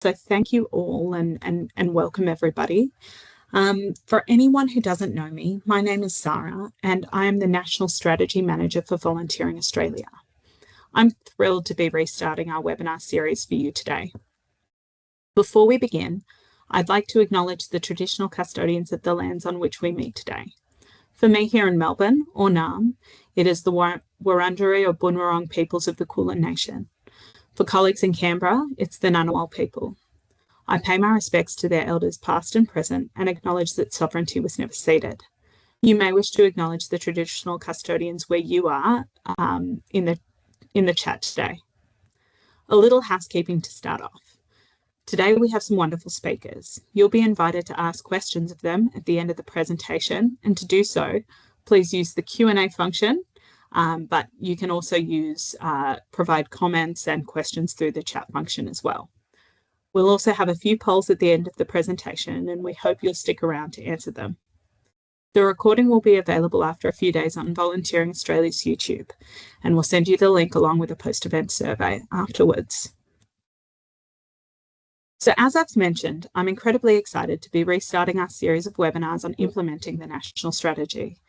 So thank you all and welcome everybody. For anyone who doesn't know me, my name is Sarah and I am the National Strategy Manager for Volunteering Australia. I'm thrilled to be restarting our webinar series for you today. Before we begin, I'd like to acknowledge the traditional custodians of the lands on which we meet today. For me here in Melbourne, or Naarm, it is the Wurundjeri or Bunurong peoples of the Kulin Nation. For colleagues in Canberra, it's the Ngunnawal people. I pay my respects to their elders past and present and acknowledge that sovereignty was never ceded. You may wish to acknowledge the traditional custodians where you are in the chat today. A little housekeeping to start off. Today we have some wonderful speakers. You'll be invited to ask questions of them at the end of the presentation, and to do so, please use the Q&A function, but you can also provide comments and questions through the chat function as well. We'll also have a few polls at the end of the presentation, and we hope you'll stick around to answer them. The recording will be available after a few days on Volunteering Australia's YouTube, and we'll send you the link along with a post-event survey afterwards. So as I've mentioned, I'm incredibly excited to be restarting our series of webinars on implementing the national strategy.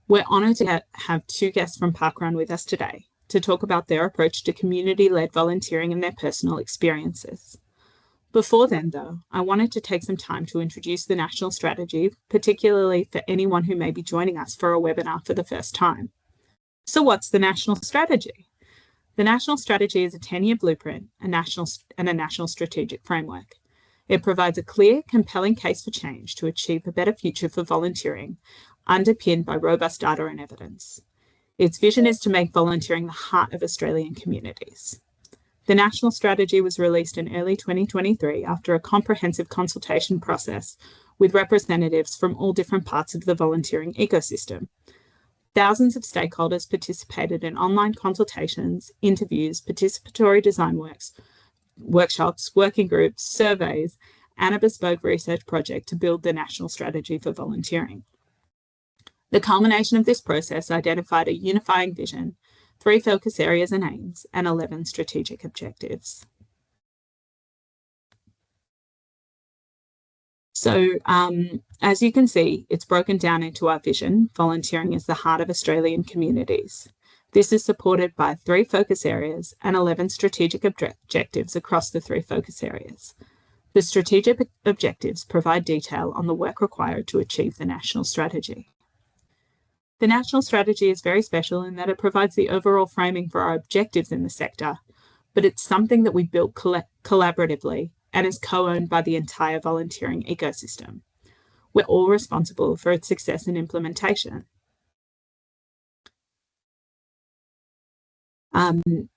We're honoured to have two guests from Parkrun with us today to talk about their approach to community-led volunteering and their personal experiences. Before then, though, I wanted to take some time to introduce the national strategy, particularly for anyone who may be joining us for a webinar for the first time. So what's the national strategy? The national strategy is a 10-year blueprint, a national strategic framework. It provides a clear, compelling case for change to achieve a better future for volunteering, underpinned by robust data and evidence. Its vision is to make volunteering the heart of Australian communities. The national strategy was released in early 2023 after a comprehensive consultation process with representatives from all different parts of the volunteering ecosystem. Thousands of stakeholders participated in online consultations, interviews, participatory design workshops, working groups, surveys, and a bespoke research project to build the national strategy for volunteering. The culmination of this process identified a unifying vision, 3 focus areas and aims, and 11 strategic objectives. So as you can see, it's broken down into our vision, volunteering is the heart of Australian communities. This is supported by 3 focus areas and 11 strategic objectives across the 3 focus areas. The strategic objectives provide detail on the work required to achieve the national strategy. The national strategy is very special in that it provides the overall framing for our objectives in the sector, but it's something that we built collaboratively and is co-owned by the entire volunteering ecosystem. We're all responsible for its success and implementation. In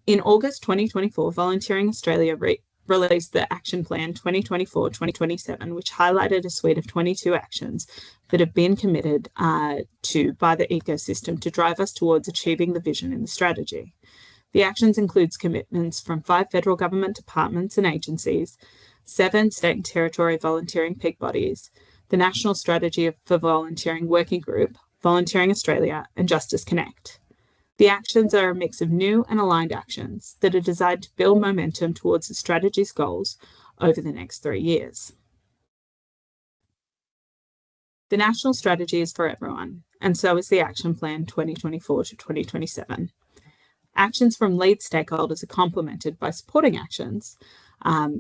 August 2024, Volunteering Australia released the Action Plan 2024-2027, which highlighted a suite of 22 actions that have been committed to by the ecosystem to drive us towards achieving the vision in the strategy. The actions includes commitments from 5 federal government departments and agencies, 7 state and territory volunteering peak bodies, the National Strategy for Volunteering Working Group, Volunteering Australia, and Justice Connect. The actions are a mix of new and aligned actions that are designed to build momentum towards the strategy's goals over the next 3 years. The national strategy is for everyone, and so is the Action Plan 2024 to 2027. Actions from lead stakeholders are complemented by supporting actions.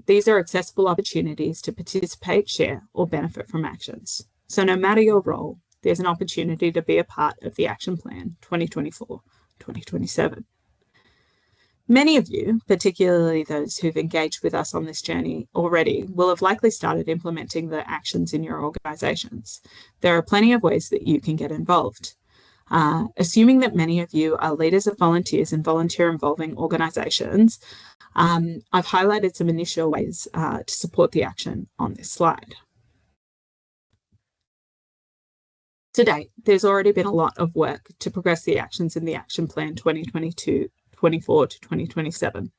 These are accessible opportunities to participate, share, or benefit from actions. So no matter your role, there's an opportunity to be a part of the Action Plan 2024-2027. Many of you, particularly those who've engaged with us on this journey already, will have likely started implementing the actions in your organisations. There are plenty of ways that you can get involved. Assuming that many of you are leaders of volunteers in volunteer-involving organisations, I've highlighted some initial ways to support the action on this slide. To date, there's already been a lot of work to progress the actions in the Action Plan 2022-24 to 2027.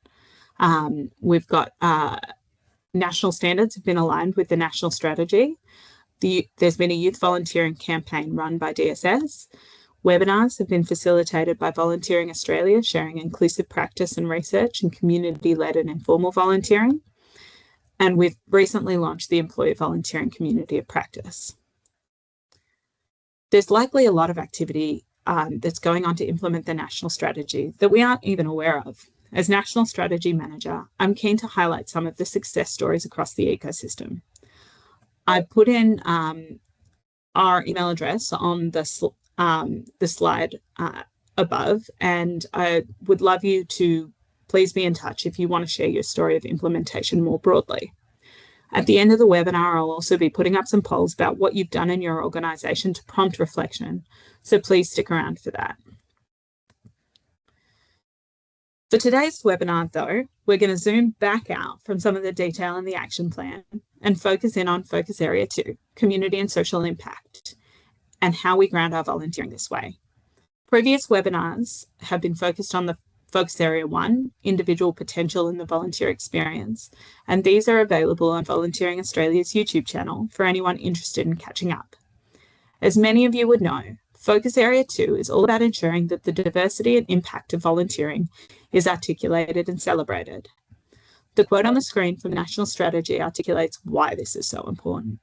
We've got national standards have been aligned with the national strategy. There's been a youth volunteering campaign run by DSS. Webinars have been facilitated by Volunteering Australia, sharing inclusive practice and research and community-led and informal volunteering. And we've recently launched the Employee Volunteering Community of Practice. There's likely a lot of activity that's going on to implement the national strategy that we aren't even aware of. As National Strategy Manager, I'm keen to highlight some of the success stories across the ecosystem. I put in our email address on the slide above, and I would love you to please be in touch if you want to share your story of implementation more broadly. At the end of the webinar, I'll also be putting up some polls about what you've done in your organisation to prompt reflection, so please stick around for that. For today's webinar, though, we're going to zoom back out from some of the detail in the action plan and focus in on focus area 2, community and social impact, and how we ground our volunteering this way. Previous webinars have been focused on the focus area 1, individual potential in the volunteer experience, and these are available on Volunteering Australia's YouTube channel for anyone interested in catching up. As many of you would know, Focus Area 2 is all about ensuring that the diversity and impact of volunteering is articulated and celebrated. The quote on the screen from National Strategy articulates why this is so important.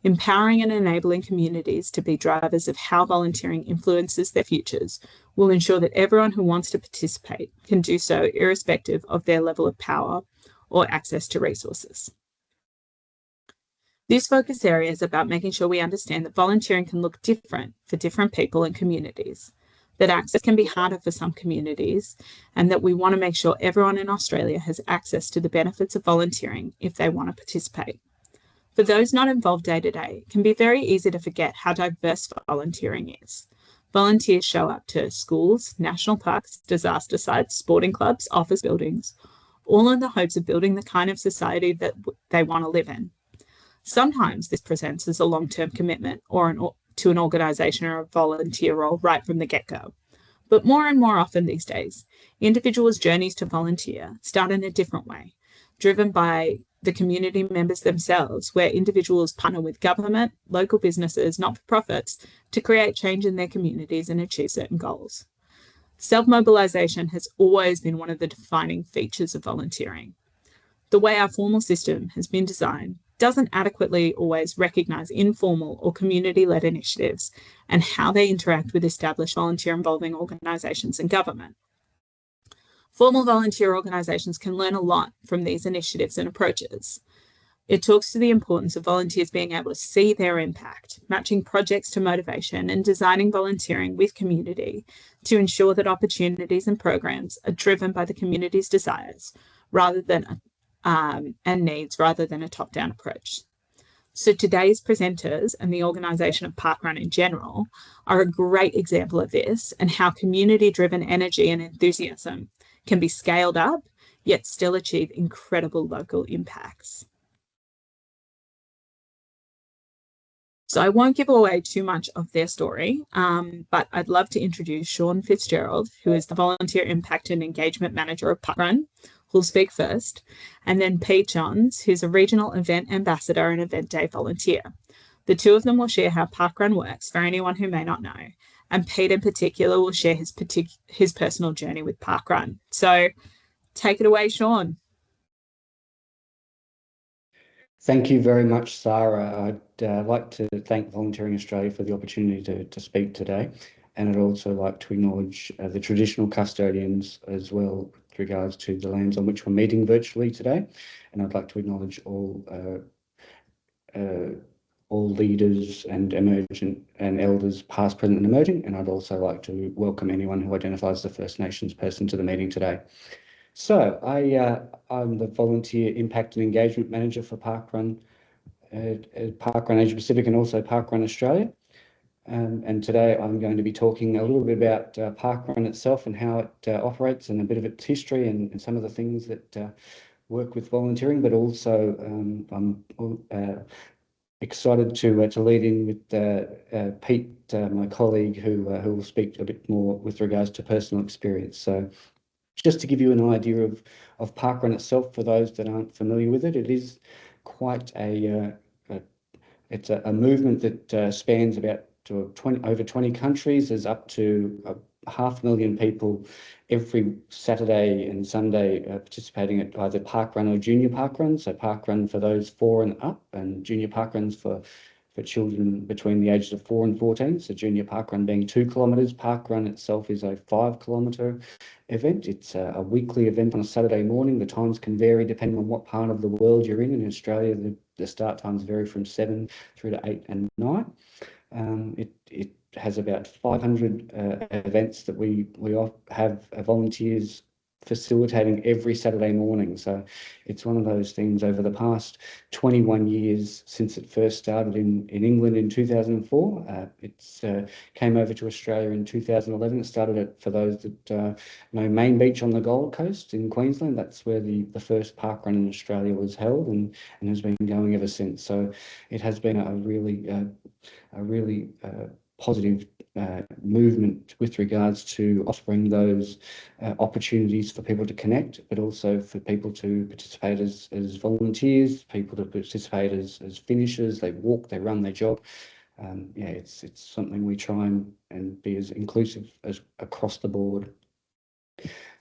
Empowering and enabling communities to be drivers of how volunteering influences their futures will ensure that everyone who wants to participate can do so irrespective of their level of power or access to resources. This focus area is about making sure we understand that volunteering can look different for different people and communities, that access can be harder for some communities, and that we want to make sure everyone in Australia has access to the benefits of volunteering if they want to participate. For those not involved day to day, it can be very easy to forget how diverse volunteering is. Volunteers show up to schools, national parks, disaster sites, sporting clubs, office buildings, all in the hopes of building the kind of society that they want to live in. Sometimes this presents as a long-term commitment to an organisation or a volunteer role right from the get-go. But more and more often these days, individuals' journeys to volunteer start in a different way, driven by the community members themselves, where individuals partner with government, local businesses, not-for-profits to create change in their communities and achieve certain goals. Self-mobilisation has always been one of the defining features of volunteering. The way our formal system has been designed doesn't adequately always recognise informal or community-led initiatives and how they interact with established volunteer-involving organisations and government. Formal volunteer organisations can learn a lot from these initiatives and approaches. It talks to the importance of volunteers being able to see their impact, matching projects to motivation and designing volunteering with community to ensure that opportunities and programs are driven by the community's desires rather than and needs rather than a top-down approach. So today's presenters and the organisation of parkrun in general are a great example of this and how community-driven energy and enthusiasm can be scaled up, yet still achieve incredible local impacts. So I won't give away too much of their story, but I'd love to introduce Shawn Fitzgerald, who is the Volunteer Impact and Engagement Manager of Parkrun, who'll speak first, and then Pete Johns, who's a Regional Event Ambassador and Event Day Volunteer. The two of them will share how parkrun works for anyone who may not know, and Pete in particular will share his personal journey with parkrun. So take it away, Shawn. Thank you very much, Sarah. I'd like to thank Volunteering Australia for the opportunity to speak today, and I'd also like to acknowledge the traditional custodians as well with regards to the lands on which we're meeting virtually today, and I'd like to acknowledge all leaders and emergent and elders past, present and emerging, and I'd also like to welcome anyone who identifies as a First Nations person to the meeting today. So I'm the Volunteer Impact and Engagement Manager for Parkrun Asia Pacific and also Parkrun Australia. And today I'm going to be talking a little bit about parkrun itself and how it operates and a bit of its history and some of the things that work with volunteering, but also I'm excited to lead in with Pete, my colleague, who will speak a bit more with regards to personal experience. So just to give you an idea of parkrun itself, for those that aren't familiar with it, it is quite it's a movement that spans about to over 20 countries. There's up to 500,000 people every Saturday and Sunday participating at either parkrun or junior parkrun. So parkrun for those 4 and up, and junior parkruns for children between the ages of 4 and 14. So junior parkrun being 2 kilometres. Parkrun itself is a 5-kilometre event. It's a weekly event on a Saturday morning. The times can vary depending on what part of the world you're in. In Australia, the start times vary from 7 through to 8 and 9. It has about 500 events that we have volunteers facilitating every Saturday morning. So it's one of those things. Over the past 21 years since it first started in England in 2004, it's came over to Australia in 2011. It started at, for those that know, Main Beach on the Gold Coast in Queensland. That's where the first parkrun in Australia was held, and has been going ever since. So it has been a really positive movement with regards to offering those opportunities for people to connect, but also for people to participate as volunteers, people to participate as finishers. They walk, they run, they jog. Yeah, it's something we try and be as inclusive as across the board.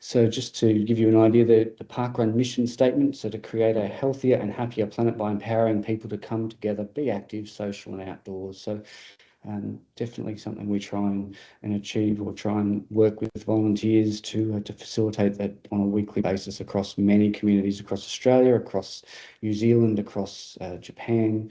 So just to give you an idea, the parkrun mission statement, so to create a healthier and happier planet by empowering people to come together, be active, social and outdoors. So definitely something we try and achieve, or try and work with volunteers to facilitate that on a weekly basis across many communities across Australia, across New Zealand, across Japan,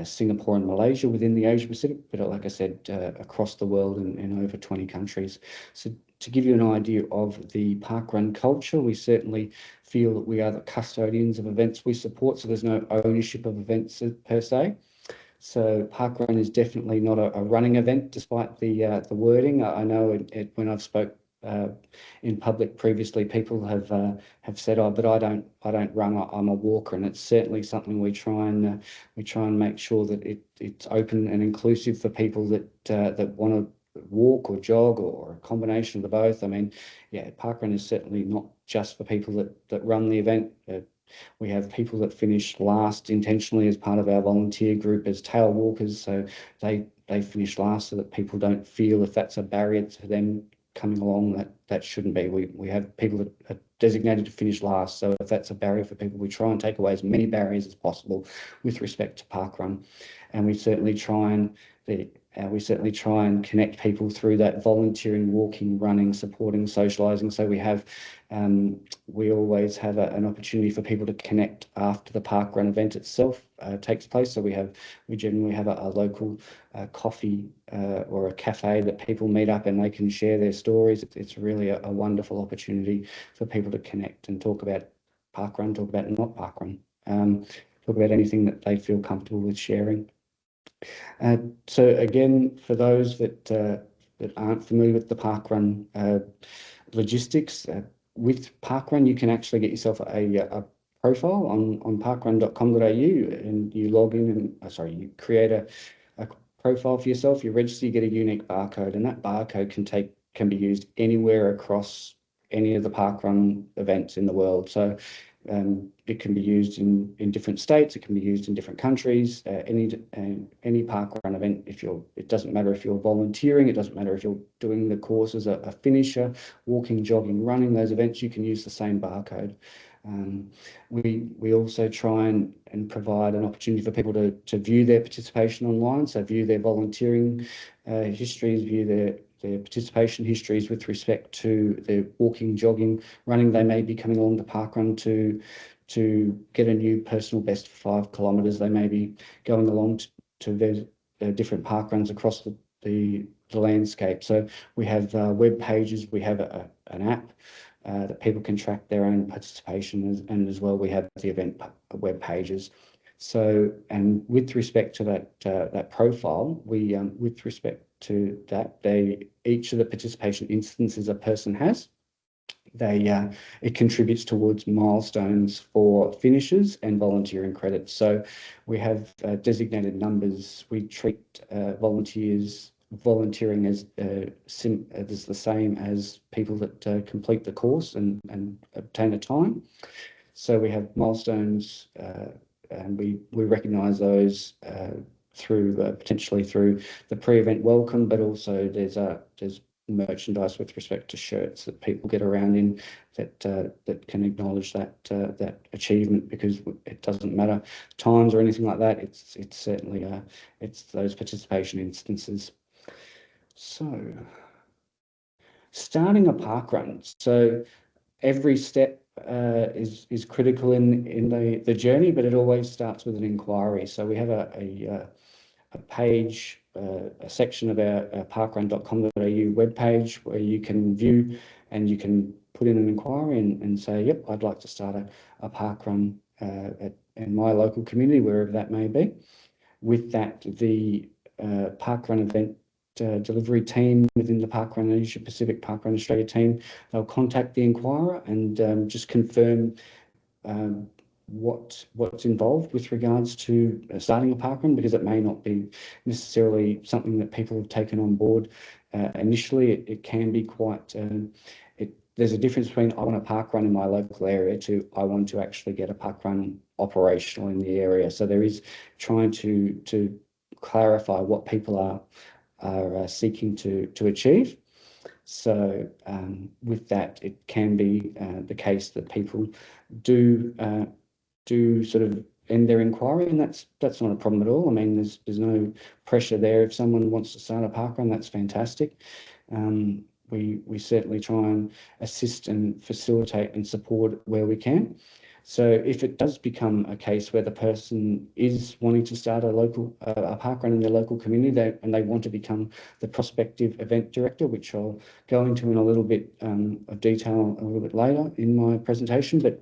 Singapore and Malaysia within the Asia Pacific, but like I said, across the world in over 20 countries. So to give you an idea of the parkrun culture, we certainly feel that we are the custodians of events we support, so there's no ownership of events per se. So parkrun is definitely not a running event, despite the wording. I know when I've spoke in public previously, people have said, "Oh, but I don't run. I'm a walker," and it's certainly something we try and make sure that it's open and inclusive for people that want to walk or jog, or a combination of the both. I mean, yeah, parkrun is certainly not just for people that run the event. We have people that finish last intentionally as part of our volunteer group as tail walkers, so they finish last so that people don't feel if that's a barrier to them coming along, that shouldn't be. We have people that are designated to finish last, so if that's a barrier for people, we try and take away as many barriers as possible with respect to parkrun, and we certainly try and connect people through that volunteering, walking, running, supporting, socialising. So we always have an opportunity for people to connect after the parkrun event itself takes place. So we generally have a local coffee or a cafe that people meet up and they can share their stories. It's really a wonderful opportunity for people to connect and talk about parkrun, talk about not parkrun, talk about anything that they feel comfortable with sharing. So again, for those that aren't familiar with the parkrun logistics, with parkrun, you can actually get yourself a profile on parkrun.com.au, and you log in and you create a profile for yourself. You register, you get a unique barcode, and that barcode can be used anywhere across any of the parkrun events in the world. So it can be used in different states. It can be used in different countries. Any parkrun event, it doesn't matter if you're volunteering. It doesn't matter if you're doing the course as a finisher, walking, jogging, running. Those events, you can use the same barcode. We also try and provide an opportunity for people to view their participation online. So view their volunteering histories, view their participation histories with respect to their walking, jogging, running. They may be coming along the parkrun to get a new personal best for 5 kilometres. They may be going along to different parkruns across the landscape. So we have web pages. We have an app that people can track their own participation, and as well we have the event web pages. So, and with respect to that profile, with respect to that, each of the participation instances a person has, it contributes towards milestones for finishers and volunteering credits. So we have designated numbers. We treat volunteering as the same as people that complete the course and obtain a time. So we have milestones, and we recognise those potentially through the pre-event welcome, but also there's merchandise with respect to shirts that people get around in that can acknowledge that achievement, because it doesn't matter times or anything like that. It's certainly it's those participation instances. So starting a park run. So every step is critical in the journey, but it always starts with an inquiry. So we have a page, a section of our parkrun.com.au webpage where you can view and you can put in an inquiry and say, yep, I'd like to start a parkrun in my local community, wherever that may be. With that, the parkrun event delivery team within the Parkrun Asia Pacific Parkrun Australia team, they'll contact the inquirer and just confirm what's involved with regards to starting a parkrun, because it may not be necessarily something that people have taken on board initially. It can be quite there's a difference between I want a parkrun in my local area to I want to actually get a parkrun operational in the area. So there is trying to clarify what people are seeking to achieve. So with that, it can be the case that people do sort of end their inquiry, and that's not a problem at all. I mean, there's no pressure there. If someone wants to start a parkrun, that's fantastic. We certainly try and assist and facilitate and support where we can. So if it does become a case where the person is wanting to start a parkrun in their local community, and they want to become the prospective event director, which I'll go into in a little bit of detail a little bit later in my presentation, but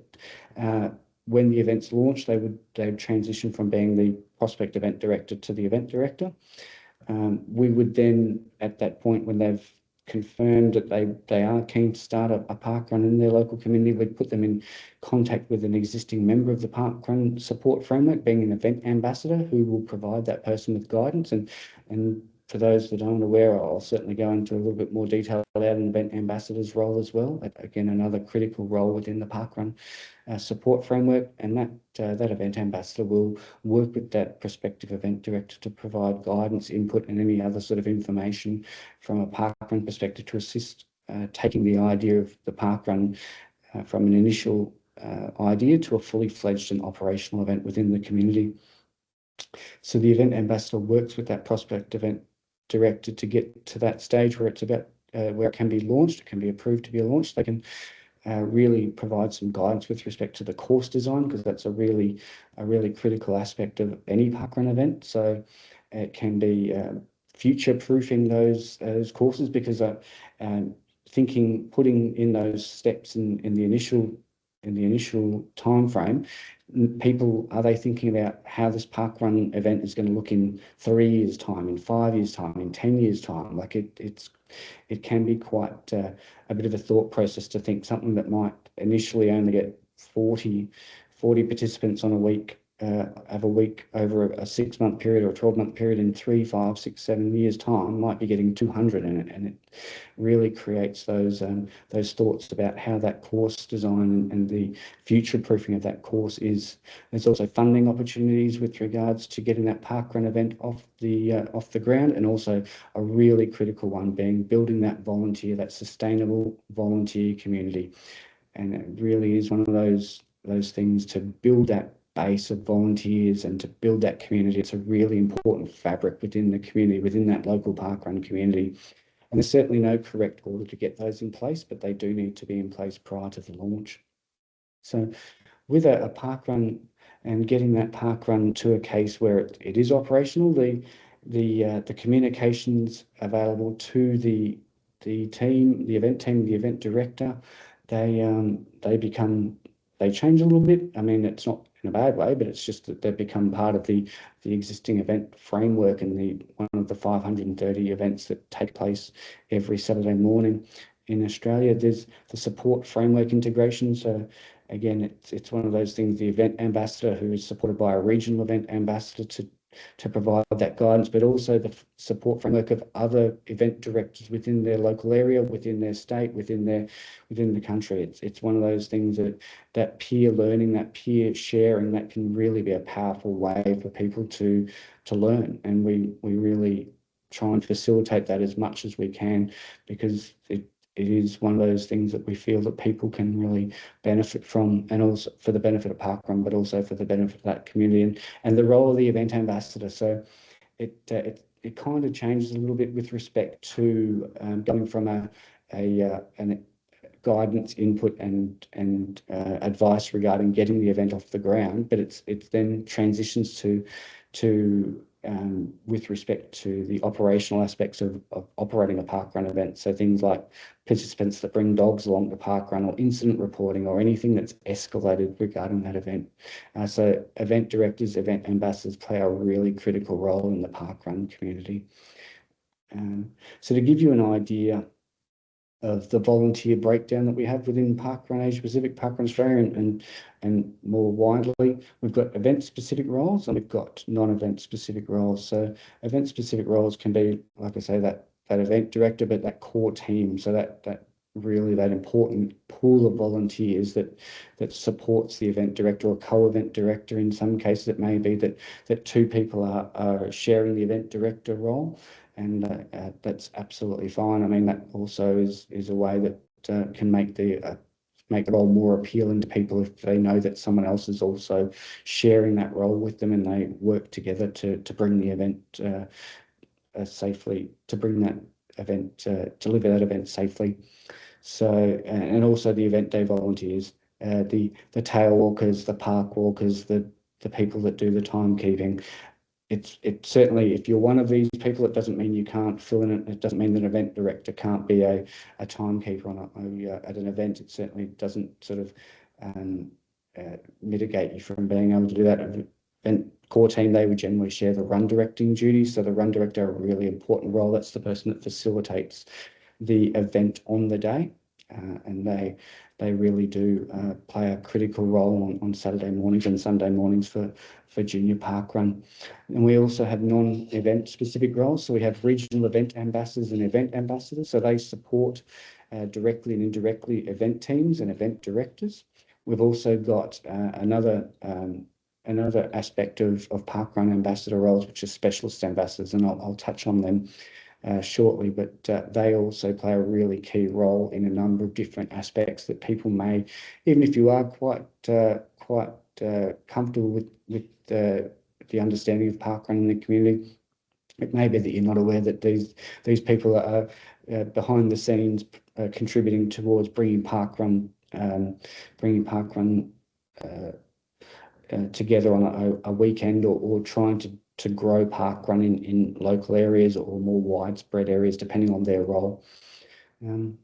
when the event's launched, they would transition from being the prospect event director to the event director. We would then, at that point, when they've confirmed that they are keen to start a parkrun in their local community, we'd put them in contact with an existing member of the parkrun support framework, being an event ambassador, who will provide that person with guidance. And for those that aren't aware, I'll certainly go into a little bit more detail about an event ambassador's role as well. Again, another critical role within the parkrun support framework, and that event ambassador will work with that prospective event director to provide guidance, input, and any other sort of information from a parkrun perspective to assist taking the idea of the parkrun from an initial idea to a fully fledged and operational event within the community. So the event ambassador works with that prospect event director to get to that stage where it's about where it can be launched, it can be approved to be launched. They can really provide some guidance with respect to the course design, because that's a really critical aspect of any parkrun event. So it can be future proofing those courses, because putting in those steps in the initial time frame, are they thinking about how this parkrun event is going to look in 3 years' time, in 5 years' time, in 10 years' time? Like it can be quite a bit of a thought process to think something that might initially only get 40 participants on a week, have a week over a 6-month period or a 12-month period, in 3, 5, 6, 7 years' time might be getting 200 in it. And it really creates those thoughts about how that course design and the future proofing of that course is. There's also funding opportunities with regards to getting that parkrun event off the ground, and also a really critical one being building that sustainable volunteer community. And it really is one of those things to build that base of volunteers and to build that community. It's a really important fabric within the community, within that local parkrun community. And there's certainly no correct order to get those in place, but they do need to be in place prior to the launch. So with a parkrun and getting that parkrun to a case where it is operational, the communications available to the team, the event team, the event director, they change a little bit. I mean, it's not in a bad way, but it's just that they've become part of the existing event framework and one of the 530 events that take place every Saturday morning in Australia. There's the support framework integration. So again, it's one of those things, the event ambassador, who is supported by a regional event ambassador, to provide that guidance, but also the support framework of other event directors within their local area, within their state, within the country. It's one of those things that peer learning, that peer sharing, that can really be a powerful way for people to learn. And we really try and facilitate that as much as we can, because it is one of those things that we feel that people can really benefit from, and also for the benefit of parkrun, but also for the benefit of that community and the role of the event ambassador. So it kind of changes a little bit with respect to going from an guidance, input, and advice regarding getting the event off the ground, but it's then transitions to with respect to the operational aspects of operating a parkrun event. So things like participants that bring dogs along the parkrun, or incident reporting, or anything that's escalated regarding that event. So event directors, event ambassadors play a really critical role in the parkrun community. So to give you an idea of the volunteer breakdown that we have within Parkrun Asia Pacific, Parkrun Australia, and more widely, we've got event-specific roles and we've got non-event specific roles. So event-specific roles can be, like I say, that event director, but that core team. So that really that important pool of volunteers that supports the event director, or co-event director. In some cases, it may be that two people are sharing the event director role. And that's absolutely fine. I mean, that also is a way that can make the role more appealing to people if they know that someone else is also sharing that role with them, and they work together to bring the event safely, to bring that event, deliver that event safely. So, and also the event day volunteers, the tail walkers, the park walkers, the people that do the timekeeping. It's certainly, if you're one of these people, it doesn't mean you can't fill in it. It doesn't mean that an event director can't be a timekeeper at an event. It certainly doesn't sort of mitigate you from being able to do that. Event core team, they would generally share the run directing duties. So the run director, a really important role. That's the person that facilitates the event on the day, and they really do play a critical role on Saturday mornings and Sunday mornings for junior parkrun. And we also have non-event specific roles. So we have regional event ambassadors and event ambassadors. So they support directly and indirectly event teams and event directors. We've also got another aspect of parkrun ambassador roles, which is specialist ambassadors, and I'll touch on them shortly, but they also play a really key role in a number of different aspects that people may, even if you are quite comfortable with the understanding of parkrun in the community, it may be that you're not aware that these people are behind the scenes contributing towards bringing parkrun together on a weekend, or trying to grow parkrun in local areas or more widespread areas, depending on their role. And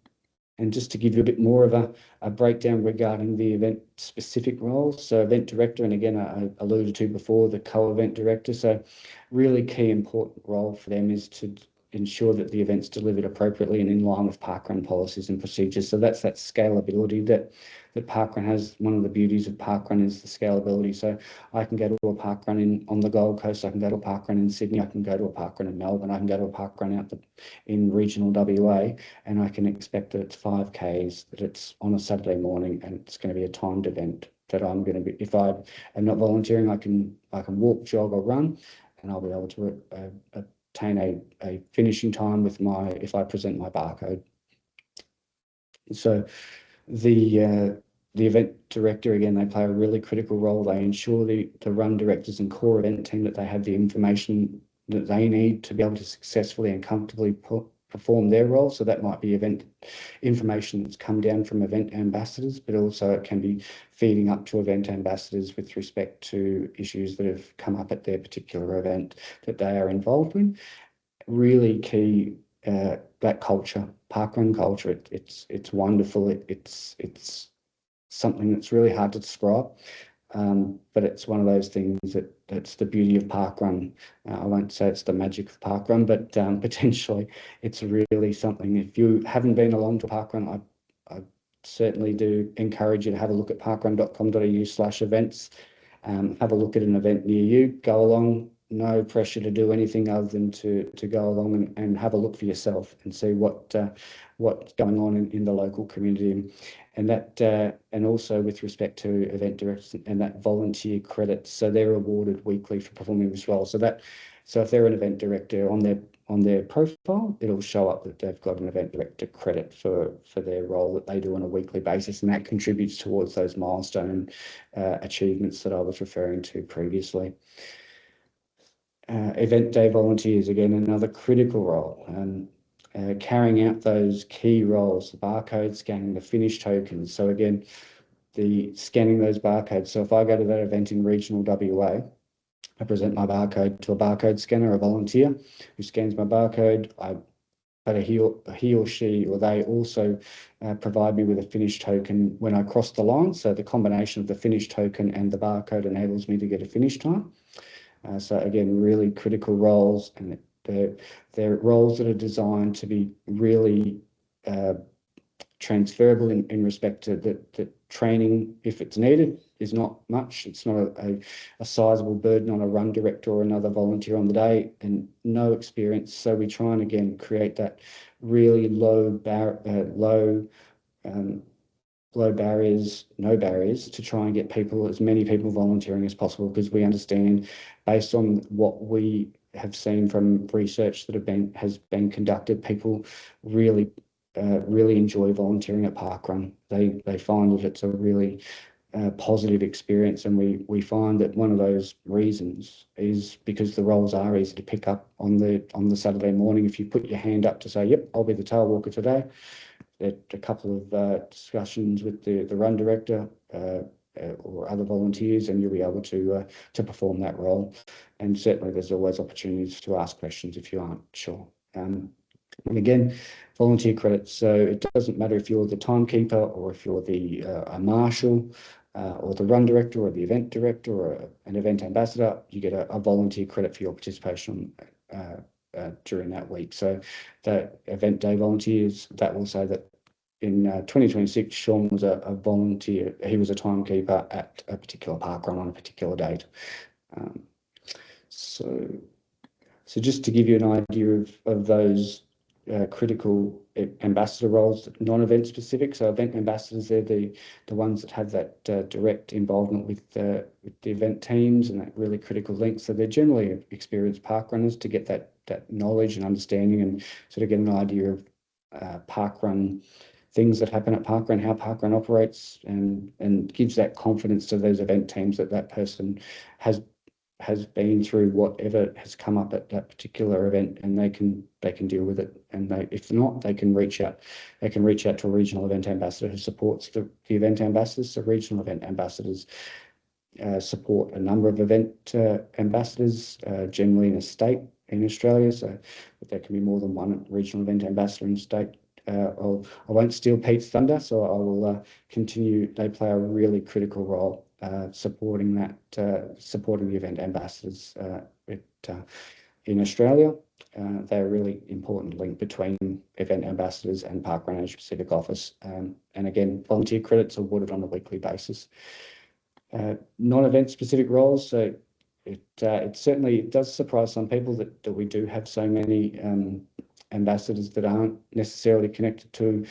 just to give you a bit more of a breakdown regarding the event-specific roles, so event director, and again, I alluded to before, the co-event director. So really key important role for them is to ensure that the event's delivered appropriately and in line with parkrun policies and procedures. So that's that scalability that parkrun has. One of the beauties of parkrun is the scalability. So I can go to a parkrun on the Gold Coast, I can go to a parkrun in Sydney, I can go to a parkrun in Melbourne, I can go to a parkrun in regional WA, and I can expect that it's 5Ks, that it's on a Saturday morning, and it's going to be a timed event that I'm going to be, if I am not volunteering, I can walk, jog, or run, and I'll be able to obtain a finishing time with if I present my barcode. So the event director, again, they play a really critical role. They ensure the run directors and core event team that they have the information that they need to be able to successfully and comfortably perform their role. So that might be event information that's come down from event ambassadors, but also it can be feeding up to event ambassadors with respect to issues that have come up at their particular event that they are involved in. Really key, that culture, parkrun culture. It's wonderful. It's something that's really hard to describe. But it's one of those things that's the beauty of parkrun. I won't say it's the magic of parkrun, but potentially it's really something. If you haven't been along to parkrun, I certainly do encourage you to have a look at parkrun.com.au/events. Have a look at an event near you, go along, no pressure to do anything other than to go along and have a look for yourself and see what's going on in the local community, and that and also with respect to event directors and that volunteer credit. So they're awarded weekly for performing this role. So if they're an event director on their profile, it'll show up that they've got an event director credit for their role that they do on a weekly basis, and that contributes towards those milestone achievements that I was referring to previously. Event day volunteers, again, another critical role. Carrying out those key roles, the barcode scanning, the finish tokens. So again, the scanning those barcodes. So if I go to that event in regional WA, I present my barcode to a barcode scanner, a volunteer who scans my barcode. But he or she or they also provide me with a finish token when I cross the line. So the combination of the finish token and the barcode enables me to get a finish time. So again, really critical roles, and they're roles that are designed to be really transferable in respect to the training, if it's needed, is not much. It's not a sizable burden on a run director or another volunteer on the day, and no experience. So we try and again create that really low barriers, no barriers, to try and get as many people volunteering as possible, because we understand, based on what we have seen from research that has been conducted, people really enjoy volunteering at parkrun. They find that it's a really positive experience, and we find that one of those reasons is because the roles are easy to pick up on the Saturday morning. If you put your hand up to say, "Yep, I'll be the tail walker today," a couple of discussions with the run director or other volunteers, and you'll be able to perform that role. And certainly, there's always opportunities to ask questions if you aren't sure. And again, volunteer credits. So it doesn't matter if you're the timekeeper or if you're a marshal or the run director or the event director or an event ambassador, you get a volunteer credit for your participation during that week. So the event day volunteers, that will say that in 2026, Shawn was a volunteer. He was a timekeeper at a particular parkrun on a particular date. So just to give you an idea of those critical ambassador roles, non-event specific. So event ambassadors, they're the ones that have that direct involvement with the event teams and that really critical link. So they're generally experienced parkrunners to get that knowledge and understanding and sort of get an idea of parkrun things that happen at parkrun, how parkrun operates, and gives that confidence to those event teams that person has been through whatever has come up at that particular event, and they can deal with it. And if not, they can reach out. They can reach out to a regional event ambassador who supports the event ambassadors. So regional event ambassadors support a number of event ambassadors, generally in a state in Australia. So there can be more than one regional event ambassador in a state. I won't steal Pete's thunder, so I will continue. They play a really critical role supporting the event ambassadors in Australia. They're a really important link between event ambassadors and Parkrun Asia Pacific Office. And again, volunteer credits are awarded on a weekly basis. Non-event specific roles. So it certainly does surprise some people that we do have so many ambassadors that aren't necessarily connected to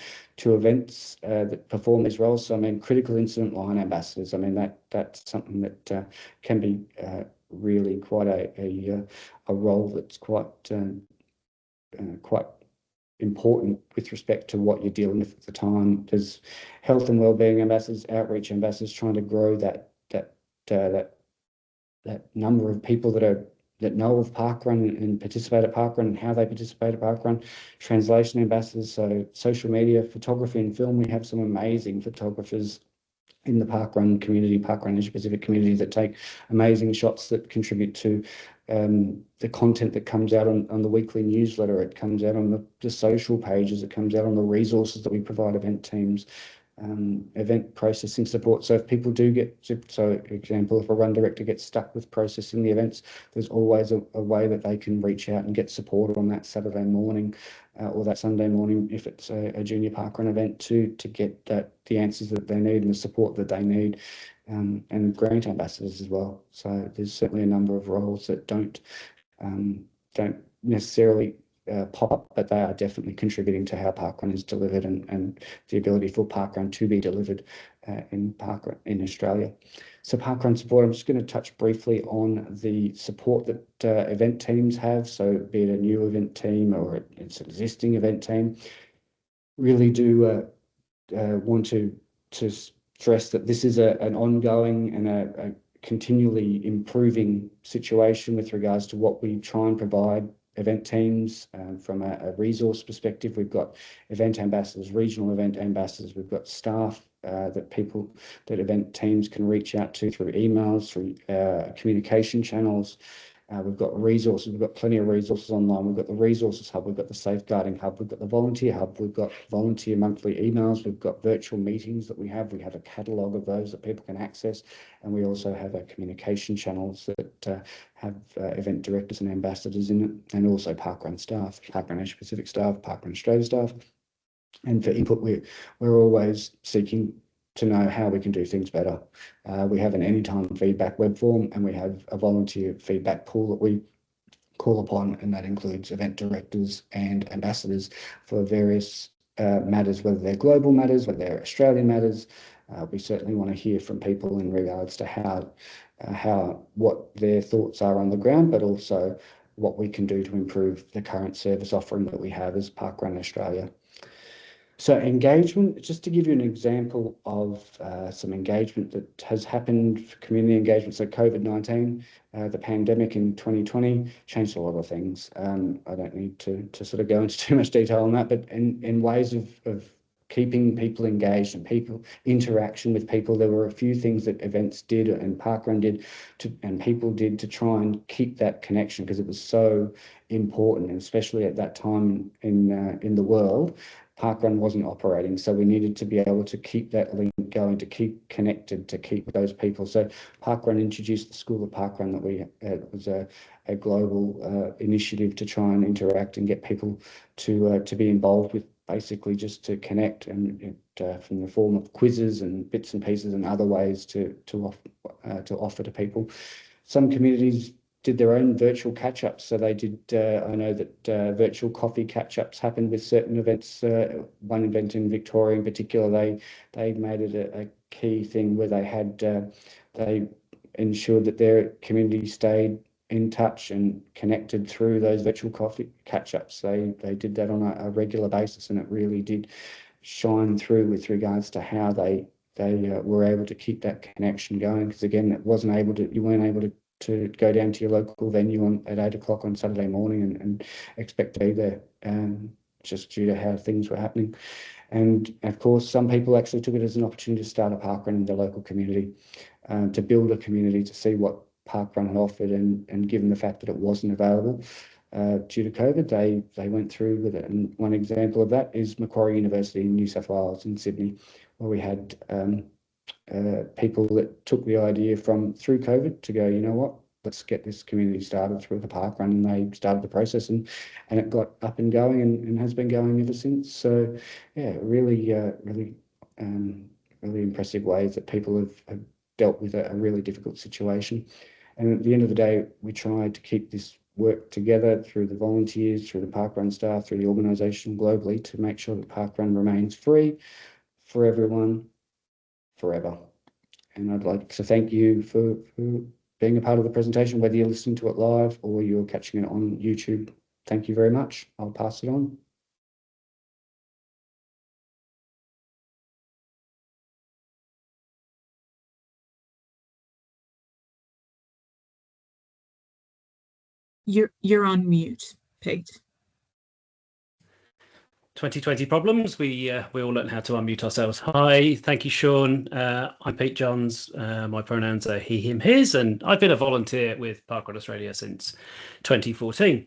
events that perform these roles. So I mean, critical incident line ambassadors. I mean, that's something that can be really quite a role that's quite important with respect to what you're dealing with at the time. There's health and wellbeing ambassadors, outreach ambassadors, trying to grow that number of people that know of parkrun and participate at parkrun and how they participate at parkrun. Translation ambassadors, so social media, photography and film. We have some amazing photographers in the parkrun community, Parkrun Asia Pacific community, that take amazing shots that contribute to the content that comes out on the weekly newsletter. It comes out on the social pages. It comes out on the resources that we provide event teams. event processing support. So if people do get, so example, if a run director gets stuck with processing the events, there's always a way that they can reach out and get support on that Saturday morning or that Sunday morning if it's a junior parkrun event to get the answers that they need and the support that they need, and grant ambassadors as well. So there's certainly a number of roles that don't necessarily pop up, but they are definitely contributing to how parkrun is delivered and the ability for parkrun to be delivered in parkrun in Australia. So parkrun support, I'm just going to touch briefly on the support that event teams have. So be it a new event team or it's an existing event team, really do want to stress that this is an ongoing and a continually improving situation with regards to what we try and provide event teams. From a resource perspective, we've got event ambassadors, regional event ambassadors, we've got staff that event teams can reach out to through emails, through communication channels. We've got resources, we've got plenty of resources online. We've got the resources hub, we've got the safeguarding hub, we've got the volunteer hub, we've got volunteer monthly emails, we've got virtual meetings that we have a catalogue of those that people can access, and we also have our communication channels that have event directors and ambassadors in it, and also parkrun staff, parkrun Asia Pacific staff, parkrun Australia staff. And for input, we're always seeking to know how we can do things better. We have an anytime feedback web form, and we have a volunteer feedback pool that we call upon, and that includes event directors and ambassadors for various matters, whether they're global matters, whether they're Australian matters. We certainly want to hear from people in regards to how what their thoughts are on the ground, but also what we can do to improve the current service offering that we have as Parkrun Australia. So engagement, just to give you an example of some engagement that has happened for community engagement. So COVID-19, the pandemic in 2020 changed a lot of things. I don't need to sort of go into too much detail on that, but in ways of keeping people engaged and people interaction with people, there were a few things that events did and parkrun did and people did to try and keep that connection, because it was so important, and especially at that time in the world. Parkrun wasn't operating, so we needed to be able to keep that link going, to keep connected, to keep those people. So Parkrun introduced the School of Parkrun that we had. It was a global initiative to try and interact and get people to be involved with, basically just to connect, and from the form of quizzes and bits and pieces and other ways to offer to people. Some communities did their own virtual catch-ups. So they did, I know that virtual coffee catch-ups happened with certain events. One event in Victoria in particular, they made it a key thing where they ensured that their community stayed in touch and connected through those virtual coffee catch-ups. They did that on a regular basis, and it really did shine through with regards to how they were able to keep that connection going. Because again, you weren't able to go down to your local venue at 8 o'clock on Saturday morning and expect to be there, just due to how things were happening. And of course, some people actually took it as an opportunity to start a parkrun in their local community, to build a community, to see what parkrun had offered, and given the fact that it wasn't available due to COVID, they went through with it. And one example of that is Macquarie University in New South Wales in Sydney, where we had people that took the idea through COVID to go, you know what, let's get this community started through the parkrun, and they started the process, and it got up and going and has been going ever since. So yeah, really impressive ways that people have dealt with a really difficult situation. And at the end of the day, we tried to keep this work together through the volunteers, through the parkrun staff, through the organisation globally, to make sure that parkrun remains free for everyone forever. And I'd like to thank you for being a part of the presentation, whether you're listening to it live or you're catching it on YouTube. Thank you very much. I'll pass it on. You're on mute, Pete. 2020 problems. We all learn how to unmute ourselves. Hi, thank you, Shawn. I'm Pete Johns. My pronouns are he, him, his, and I've been a volunteer with Parkrun Australia since 2014.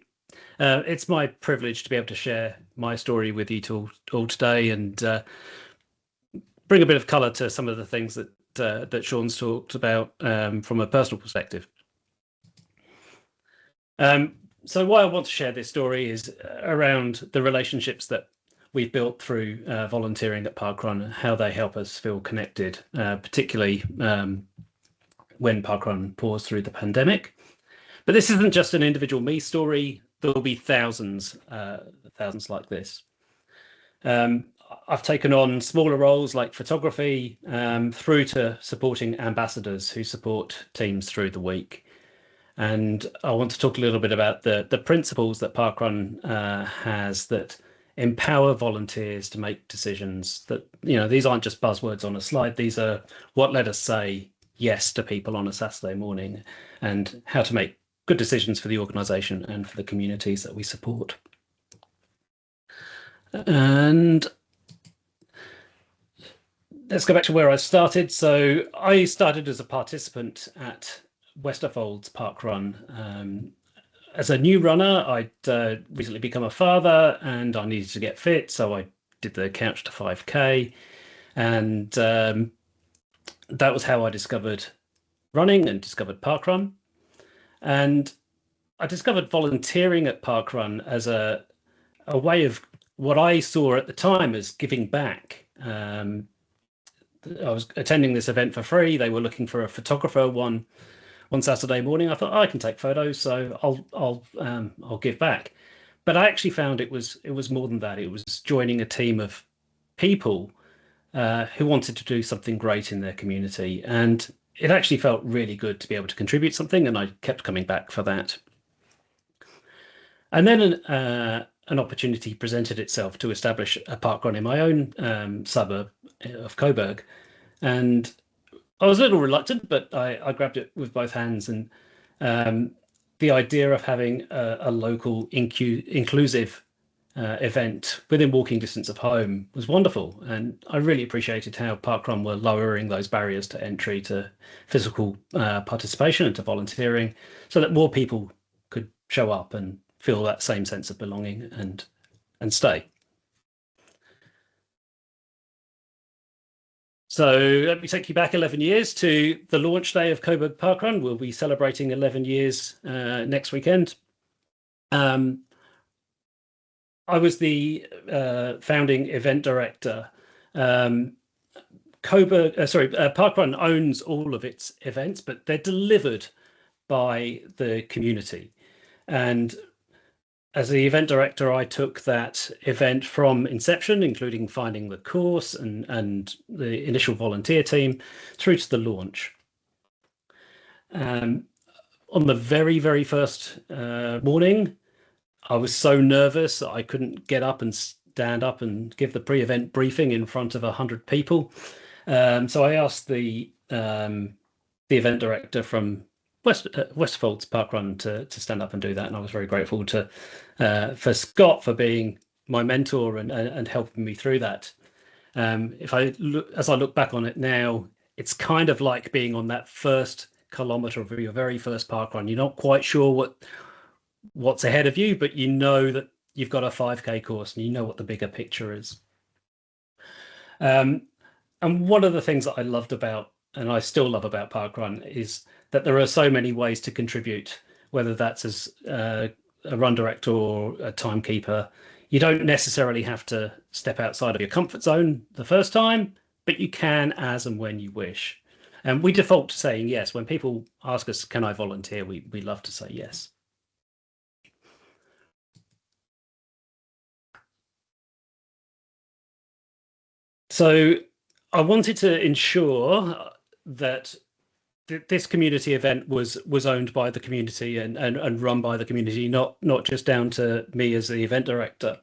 It's my privilege to be able to share my story with you all today, and bring a bit of colour to some of the things that that Shawn's talked about from a personal perspective. So why I want to share this story is around the relationships that we've built through volunteering at Parkrun, how they help us feel connected, particularly when Parkrun paused through the pandemic. But this isn't just an individual me story. There will be thousands like this. I've taken on smaller roles like photography through to supporting ambassadors who support teams through the week. And I want to talk a little bit about the principles that Parkrun has that empower volunteers to make decisions that, these aren't just buzzwords on a slide. These are what let us say yes to people on a Saturday morning, and how to make good decisions for the organisation and for the communities that we support. And let's go back to where I started. So I started as a participant at Westerfolds Parkrun. As a new runner, I'd recently become a father and I needed to get fit, so I did the Couch to 5K, and that was how I discovered running and discovered Parkrun. And I discovered volunteering at Parkrun as a way of what I saw at the time as giving back. I was attending this event for free. They were looking for a photographer one Saturday morning. I thought, I can take photos, so I'll give back. But I actually found it was more than that. It was joining a team of people who wanted to do something great in their community, and it actually felt really good to be able to contribute something, and I kept coming back for that. And then an opportunity presented itself to establish a parkrun in my own suburb of Coburg, and I was a little reluctant, but I grabbed it with both hands. And the idea of having a local inclusive event within walking distance of home was wonderful. And I really appreciated how Parkrun were lowering those barriers to entry to physical participation and to volunteering, so that more people could show up and feel that same sense of belonging and stay. So let me take you back 11 years to the launch day of Coburg Parkrun. We'll be celebrating 11 years next weekend. I was the founding event director. Parkrun owns all of its events, but they're delivered by the community. And as the event director, I took that event from inception, including finding the course and the initial volunteer team, through to the launch. On the very, very first morning, I was so nervous that I couldn't get up and stand up and give the pre-event briefing in front of 100 people. So I asked the event director from Westerfolds Parkrun to stand up and do that, and I was very grateful to for Scott for being my mentor and helping me through that. As I look back on it now, it's kind of like being on that first kilometre of your very first parkrun. You're not quite sure what's ahead of you, but you know that you've got a 5K course and you know what the bigger picture is. And one of the things that I loved about, and I still love about Parkrun, is that there are so many ways to contribute, whether that's as a run director or a timekeeper. You don't necessarily have to step outside of your comfort zone the first time, but you can as and when you wish. And we default to saying yes. When people ask us, can I volunteer? We love to say yes. So I wanted to ensure that this community event was owned by the community and run by the community, not just down to me as the event director.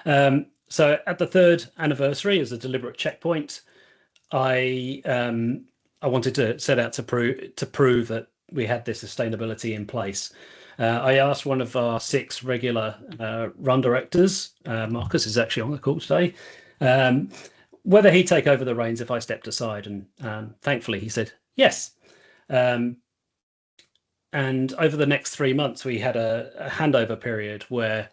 So at the third anniversary, as a deliberate checkpoint, I wanted to set out to prove that we had this sustainability in place. I asked one of our 6 regular run directors, Marcus is actually on the call today, whether he'd take over the reins if I stepped aside, and thankfully he said yes. And over the next 3 months, we had a handover period where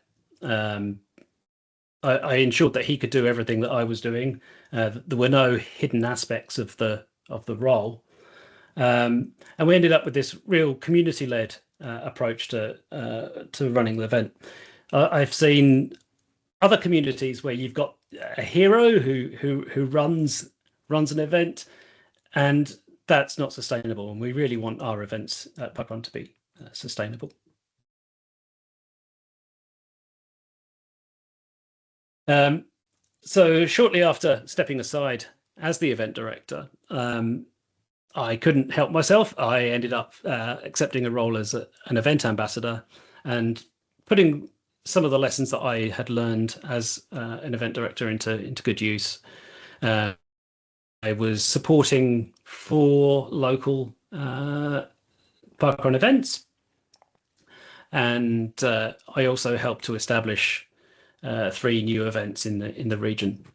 I ensured that he could do everything that I was doing. There were no hidden aspects of the role, and we ended up with this real community-led approach to running the event. I've seen other communities where you've got a hero who runs an event, and that's not sustainable. And we really want our events at parkrun to be sustainable. So shortly after stepping aside as the event director, I couldn't help myself. I ended up accepting a role as an event ambassador and putting some of the lessons that I had learned as an event director into good use. I was supporting 4 local parkrun events, and I also helped to establish 3 new events in the region.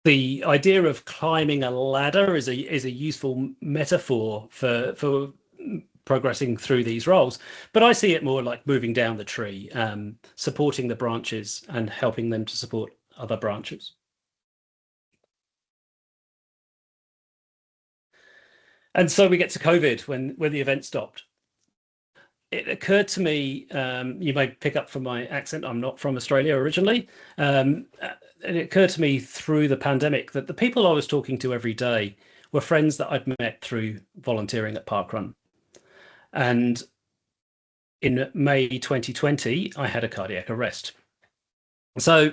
The idea of climbing a ladder is a useful metaphor for progressing through these roles, but I see it more like moving down the tree, supporting the branches and helping them to support other branches. And so we get to COVID when the event stopped. It occurred to me, you may pick up from my accent, I'm not from Australia originally, and it occurred to me through the pandemic that the people I was talking to every day were friends that I'd met through volunteering at parkrun. And in May 2020, I had a cardiac arrest. So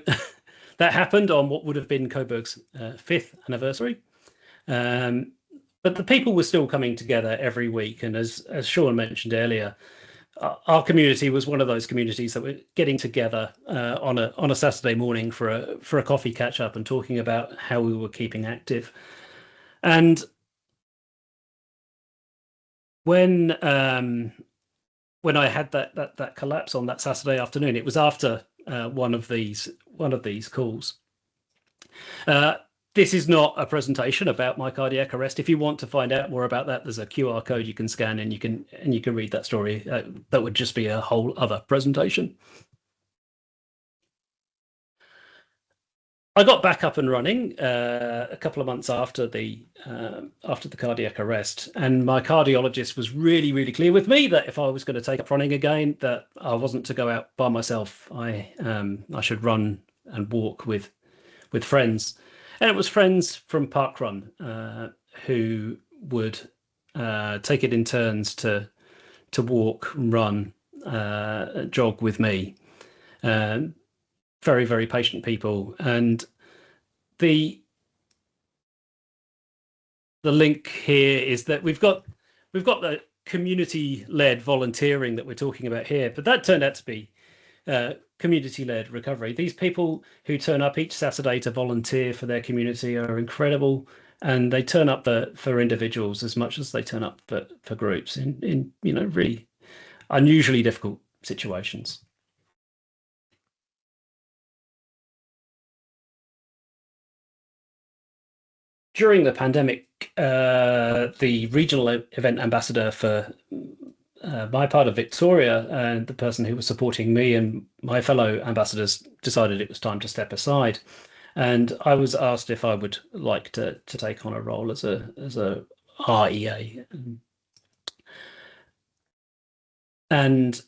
that happened on what would have been Coburg's 5th anniversary. But the people were still coming together every week. And as Shawn mentioned earlier, our community was one of those communities that were getting together on a Saturday morning for a coffee catch up and talking about how we were keeping active. And when I had that collapse on that Saturday afternoon, it was after one of these calls. This is not a presentation about my cardiac arrest. If you want to find out more about that, there's a QR code you can scan and you can read that story. That would just be a whole other presentation. I got back up and running a couple of months after the cardiac arrest, and my cardiologist was really, really clear with me that if I was going to take up running again, that I wasn't to go out by myself. I should run and walk with friends. And it was friends from parkrun who would take it in turns to walk, run, jog with me. Very, very patient people. And the link here is that we've got the community-led volunteering that we're talking about here, but that turned out to be community-led recovery. These people who turn up each Saturday to volunteer for their community are incredible, and they turn up for individuals as much as they turn up for groups in really unusually difficult situations. During the pandemic, the regional event ambassador for my part of Victoria and the person who was supporting me and my fellow ambassadors decided it was time to step aside. And I was asked if I would like to take on a role as a REA. And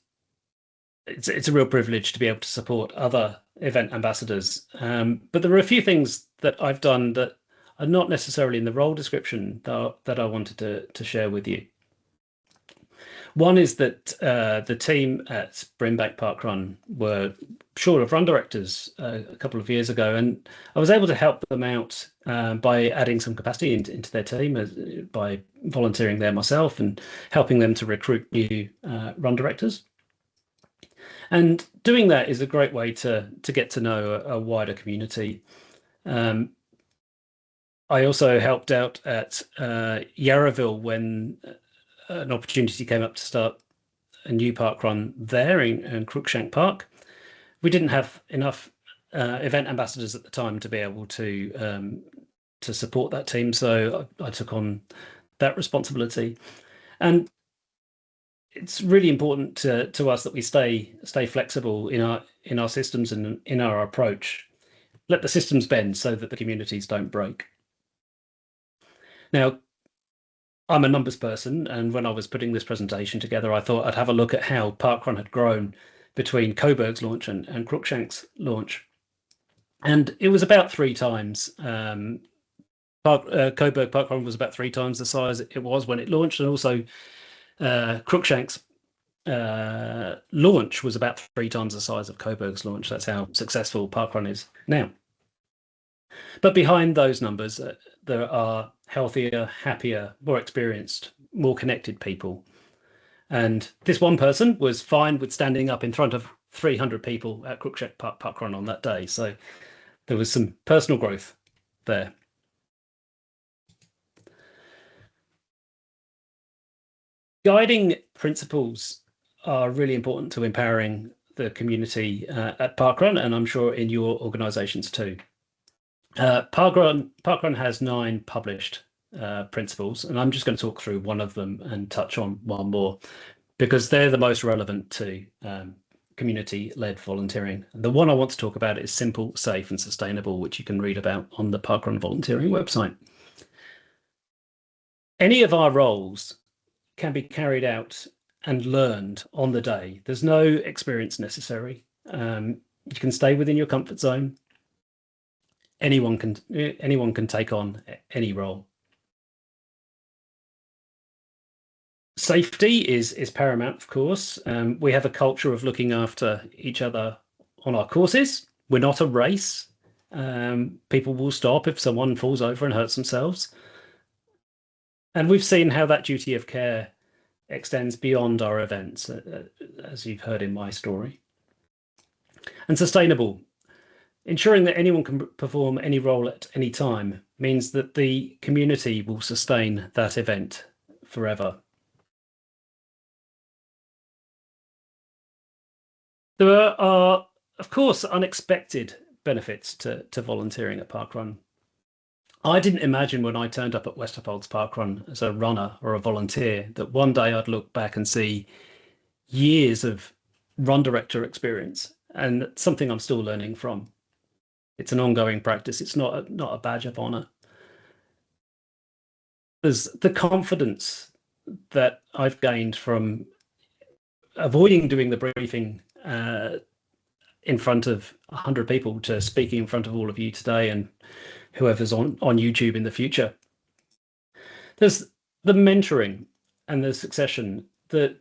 it's a real privilege to be able to support other event ambassadors. But there are a few things that I've done that are not necessarily in the role description that I wanted to share with you. One is that the team at Brimbank Parkrun were short of run directors a couple of years ago, and I was able to help them out by adding some capacity into their team by volunteering there myself and helping them to recruit new run directors. And doing that is a great way to get to know a wider community. I also helped out at Yarraville when an opportunity came up to start a new parkrun there in Cruikshank Park. We didn't have enough event ambassadors at the time to be able to support that team, so I took on that responsibility. And it's really important to us that we stay flexible in our systems and in our approach. Let the systems bend so that the communities don't break. Now, I'm a numbers person, and when I was putting this presentation together, I thought I'd have a look at how parkrun had grown between Coburg's launch and Cruikshank's launch. And it was about 3 times. Coburg Parkrun was about 3 times the size it was when it launched, and also Cruikshank's launch was about 3 times the size of Coburg's launch. That's how successful parkrun is now. But behind those numbers, there are healthier, happier, more experienced, more connected people. And this one person was fine with standing up in front of 300 people at Cruikshank Parkrun on that day. So there was some personal growth there. Guiding principles are really important to empowering the community at parkrun, and I'm sure in your organisations too. Parkrun has 9 published principles, and I'm just going to talk through one of them and touch on one more because they're the most relevant to community-led volunteering. The one I want to talk about is simple, safe and sustainable, which you can read about on the Parkrun volunteering website. Any of our roles can be carried out and learned on the day. There's no experience necessary. You can stay within your comfort zone. Anyone can take on any role. Safety is paramount, of course. We have a culture of looking after each other on our courses. We're not a race. People will stop if someone falls over and hurts themselves. And we've seen how that duty of care extends beyond our events, as you've heard in my story. And sustainable. Ensuring that anyone can perform any role at any time means that the community will sustain that event forever. There are, of course, unexpected benefits to volunteering at parkrun. I didn't imagine when I turned up at Westerfolds Parkrun as a runner or a volunteer that one day I'd look back and see years of run director experience, and it's something I'm still learning from. It's an ongoing practice. It's not a badge of honor. There's the confidence that I've gained from avoiding doing the briefing in front of 100 people to speaking in front of all of you today and whoever's on YouTube in the future. There's the mentoring and the succession that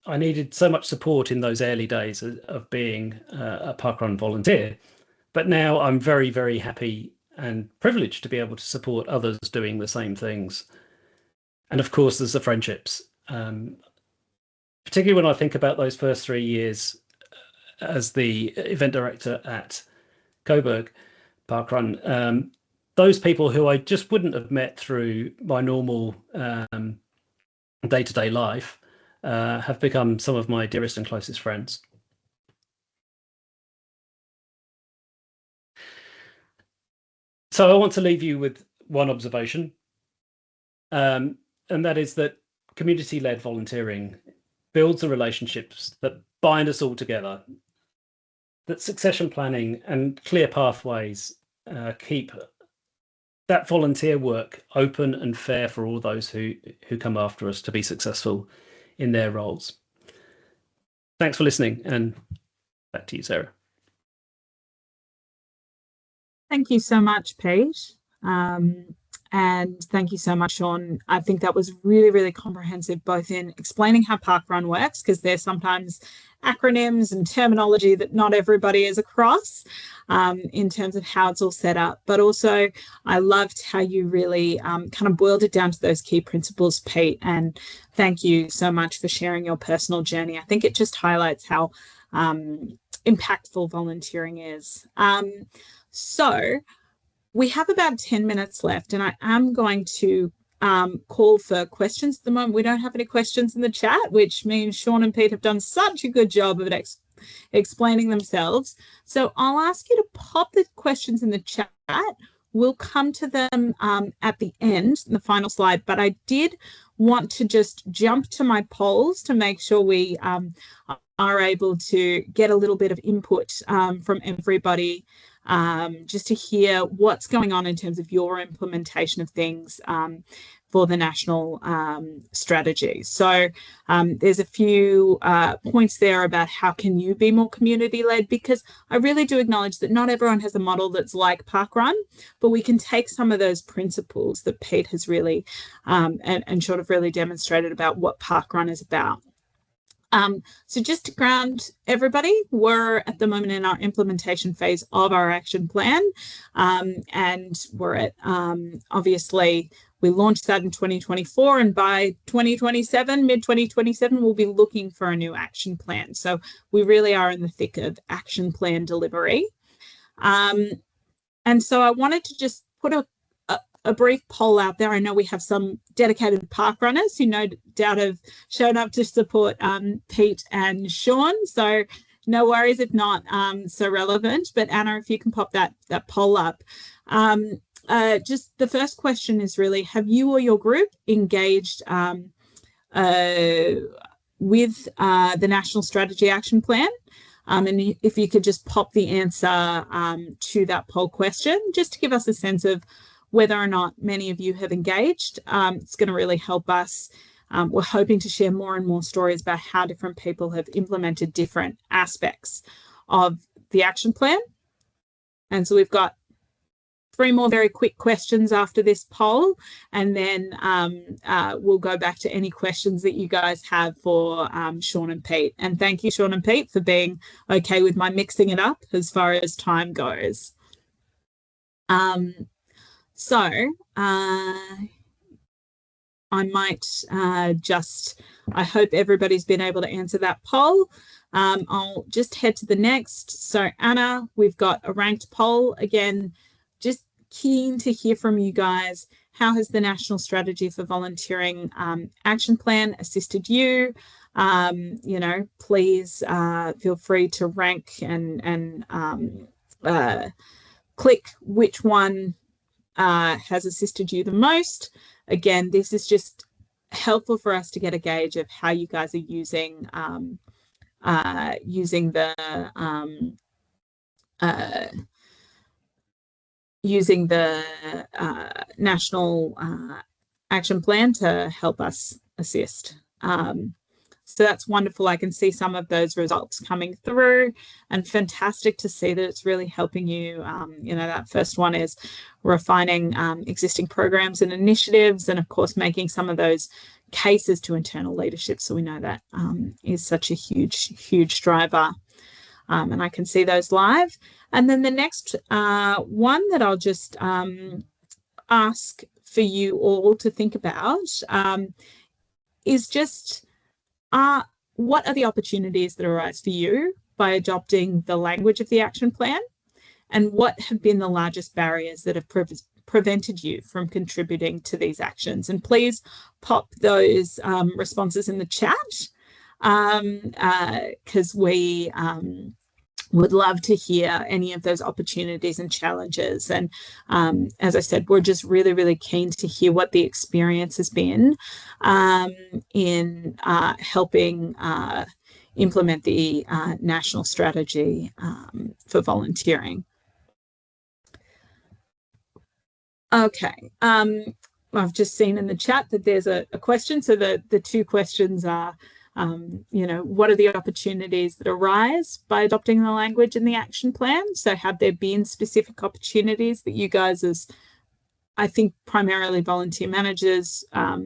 I needed so much support in those early days of being a parkrun volunteer. But now I'm very, very happy and privileged to be able to support others doing the same things. And of course, there's the friendships. Particularly when I think about those first 3 years as the event director at Coburg Parkrun, those people who I just wouldn't have met through my normal day-to-day life have become some of my dearest and closest friends. So I want to leave you with one observation, and that is that community-led volunteering builds the relationships that bind us all together, that succession planning and clear pathways keep that volunteer work open and fair for all those who come after us to be successful in their roles. Thanks for listening, and back to you, Sarah. Thank you so much, Pete. And thank you so much, Shawn. I think that was really, really comprehensive, both in explaining how parkrun works, because there's sometimes acronyms and terminology that not everybody is across in terms of how it's all set up. But also, I loved how you really kind of boiled it down to those key principles, Pete. And thank you so much for sharing your personal journey. I think it just highlights how impactful volunteering is. So we have about 10 minutes left, and I am going to call for questions at the moment. We don't have any questions in the chat, which means Shawn and Pete have done such a good job of explaining themselves. So I'll ask you to pop the questions in the chat. We'll come to them at the end, in the final slide, but I did want to just jump to my polls to make sure we are able to get a little bit of input from everybody, just to hear what's going on in terms of your implementation of things for the national strategy. So there's a few points there about how can you be more community-led, because I really do acknowledge that not everyone has a model that's like parkrun, but we can take some of those principles that Pete has really and sort of really demonstrated about what parkrun is about. So just to ground everybody, we're at the moment in our implementation phase of our action plan, and we're at obviously we launched that in 2024, and by 2027, mid-2027, we'll be looking for a new action plan. So we really are in the thick of action plan delivery. And so I wanted to just put a brief poll out there. I know we have some dedicated park runners who no doubt have shown up to support Pete and Shawn. So no worries if not so relevant. But Anna, if you can pop that poll up. Just the first question is really, have you or your group engaged with the National Strategy Action Plan? And if you could just pop the answer to that poll question, just to give us a sense of whether or not many of you have engaged. It's going to really help us. We're hoping to share more and more stories about how different people have implemented different aspects of the action plan. And so we've got 3 more very quick questions after this poll, and then we'll go back to any questions that you guys have for Shawn and Pete. And thank you, Shawn and Pete, for being okay with my mixing it up as far as time goes. So I might I hope everybody's been able to answer that poll. I'll just head to the next. So Anna, we've got a ranked poll. Again, just keen to hear from you guys. How has the National Strategy for Volunteering Action Plan assisted you? You know, please feel free to rank and click which one has assisted you the most. Again, this is just helpful for us to get a gauge of how you guys are using the National Action Plan to help us assist. So that's wonderful. I can see some of those results coming through, and fantastic to see that it's really helping you. You know, that first one is refining existing programs and initiatives, and of course, making some of those cases to internal leadership. So we know that is such a huge driver. And I can see those live. And then the next one that I'll just ask for you all to think about is just what are the opportunities that arise for you by adopting the language of the action plan, and what have been the largest barriers that have prevented you from contributing to these actions? And please pop those responses in the chat, because we would love to hear any of those opportunities and challenges. And as I said, we're just really keen to hear what the experience has been in helping implement the national strategy for volunteering. Okay, I've just seen in the chat that there's a question. So the 2 questions are, you know, what are the opportunities that arise by adopting the language in the action plan? So have there been specific opportunities that you guys, as I think primarily volunteer managers, a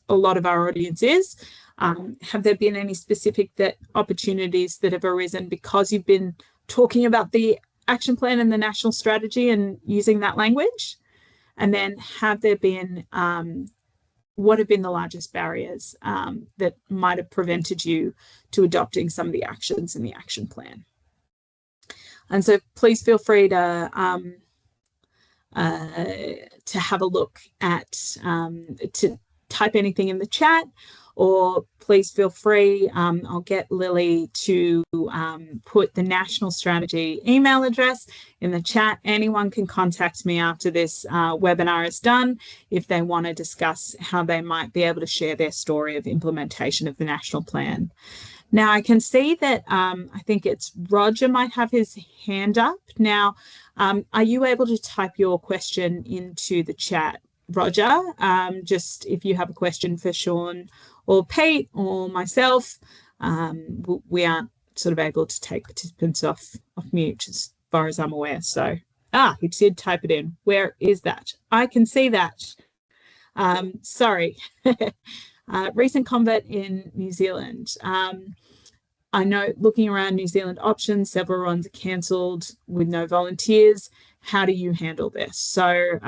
lot of our audience is, have there been any specific opportunities that have arisen because you've been talking about the action plan and the national strategy and using that language? And then have there been what have been the largest barriers that might have prevented you to adopting some of the actions in the action plan? And so please feel free to have a look at, to type anything in the chat, or please feel free. I'll get Lily to put the national strategy email address in the chat. Anyone can contact me after this webinar is done if they want to discuss how they might be able to share their story of implementation of the national plan. Now, I can see that I think it's Roger might have his hand up. Now, are you able to type your question into the chat, Roger? Just if you have a question for Shawn or Pete or myself, we aren't sort of able to take participants off mute as far as I'm aware. So, he did type it in. Where is that? I can see that. Sorry. Recent convert in New Zealand. I know looking around New Zealand options, several runs are cancelled with no volunteers. How do you handle this? So,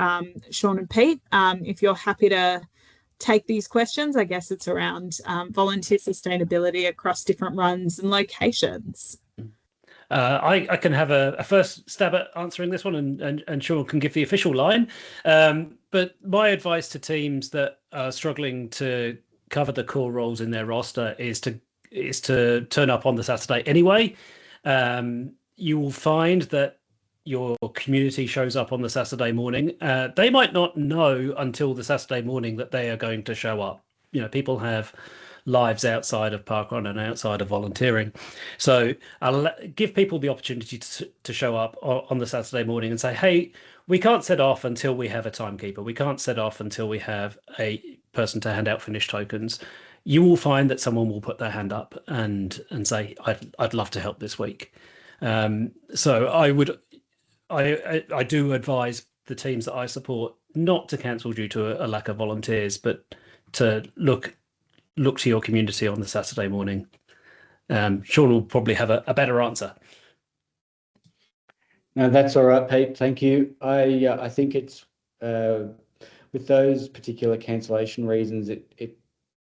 Shawn and Pete, if you're happy to take these questions, I guess it's around volunteer sustainability across different runs and locations. I can have a first stab at answering this one, and Shawn can give the official line. But my advice to teams that are struggling to cover the core roles in their roster is to turn up on the Saturday anyway. You will find that your community shows up on the Saturday morning. They might not know until the Saturday morning that they are going to show up. You know, people have lives outside of parkrun and outside of volunteering. So I'll give people the opportunity to show up on the Saturday morning and say, hey, we can't set off until we have a timekeeper. We can't set off until we have a person to hand out finish tokens. You will find that someone will put their hand up and say, I'd love to help this week. So I do advise the teams that I support not to cancel due to a lack of volunteers, but to look to your community on the Saturday morning. Shawn will probably have a better answer. No, that's all right, Pete. Thank you. I think it's with those particular cancellation reasons, it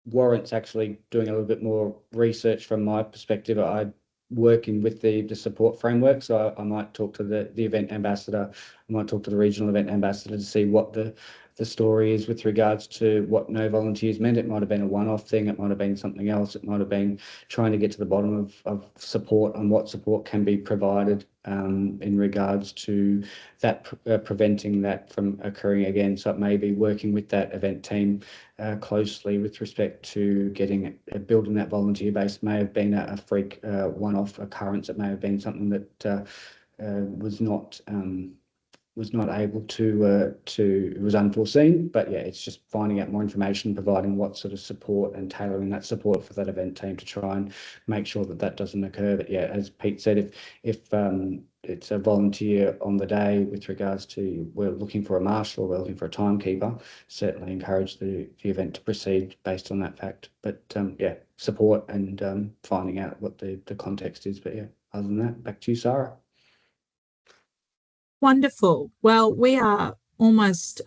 warrants actually doing a little bit more research from my perspective. I working with the support framework, so I might talk to the event ambassador, I might talk to the regional event ambassador to see what the story is with regards to what no volunteers meant. It might have been a one-off thing, it might have been something else, it might have been trying to get to the bottom of support and what support can be provided in regards to that preventing that from occurring again. So it may be working with that event team closely with respect to building that volunteer base. May have been a freak one-off occurrence. It may have been something that was not able to it was unforeseen. But yeah, it's just finding out more information, providing what sort of support and tailoring that support for that event team to try and make sure that doesn't occur. But yeah, as Pete said, if it's a volunteer on the day with regards to we're looking for a marshal or we're looking for a timekeeper, certainly encourage the event to proceed based on that fact. But yeah, support and finding out what the context is. But yeah, other than that, back to you, Sarah. Wonderful. Well, we are almost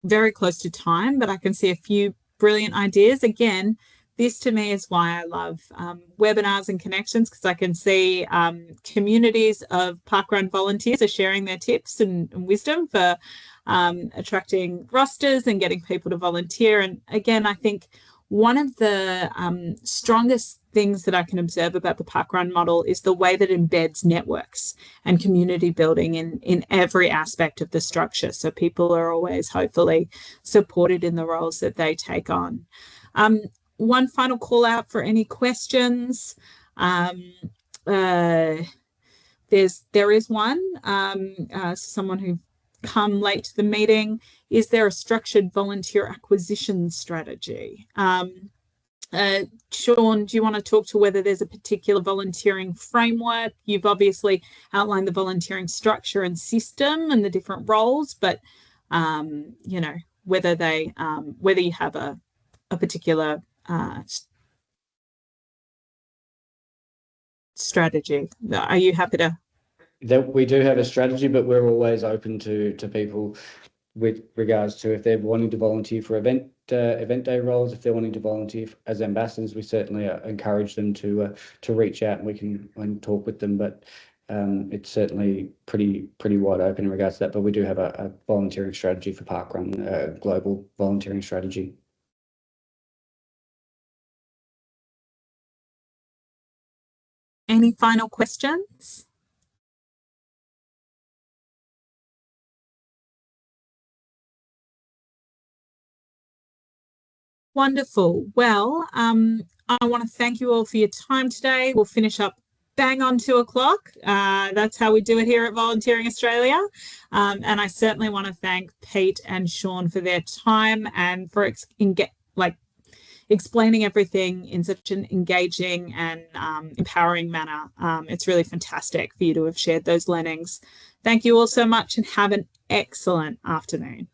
very close to time, but I can see a few brilliant ideas. Again, this to me is why I love webinars and connections, because I can see communities of parkrun volunteers are sharing their tips and wisdom for attracting rosters and getting people to volunteer. And again, I think one of the strongest things that I can observe about the parkrun model is the way that it embeds networks and community building in every aspect of the structure. So people are always hopefully supported in the roles that they take on. One final call out for any questions. There is one, someone who come late to the meeting. Is there a structured volunteer acquisition strategy? Shawn, do you want to talk to whether there's a particular volunteering framework? You've obviously outlined the volunteering structure and system and the different roles, but you know, whether you have a particular strategy. Are you happy to? That we do have a strategy, but we're always open to people with regards to if they're wanting to volunteer for event day roles, if they're wanting to volunteer as ambassadors, we certainly encourage them to reach out and we can talk with them. But it's certainly pretty wide open in regards to that. But we do have a volunteering strategy for parkrun, global volunteering strategy. Any final questions? Wonderful. Well, I want to thank you all for your time today. We'll finish up bang on 2 o'clock. That's how we do it here at Volunteering Australia. And I certainly want to thank Pete and Shawn for their time and for explaining everything in such an engaging and empowering manner. It's really fantastic for you to have shared those learnings. Thank you all so much and have an excellent afternoon.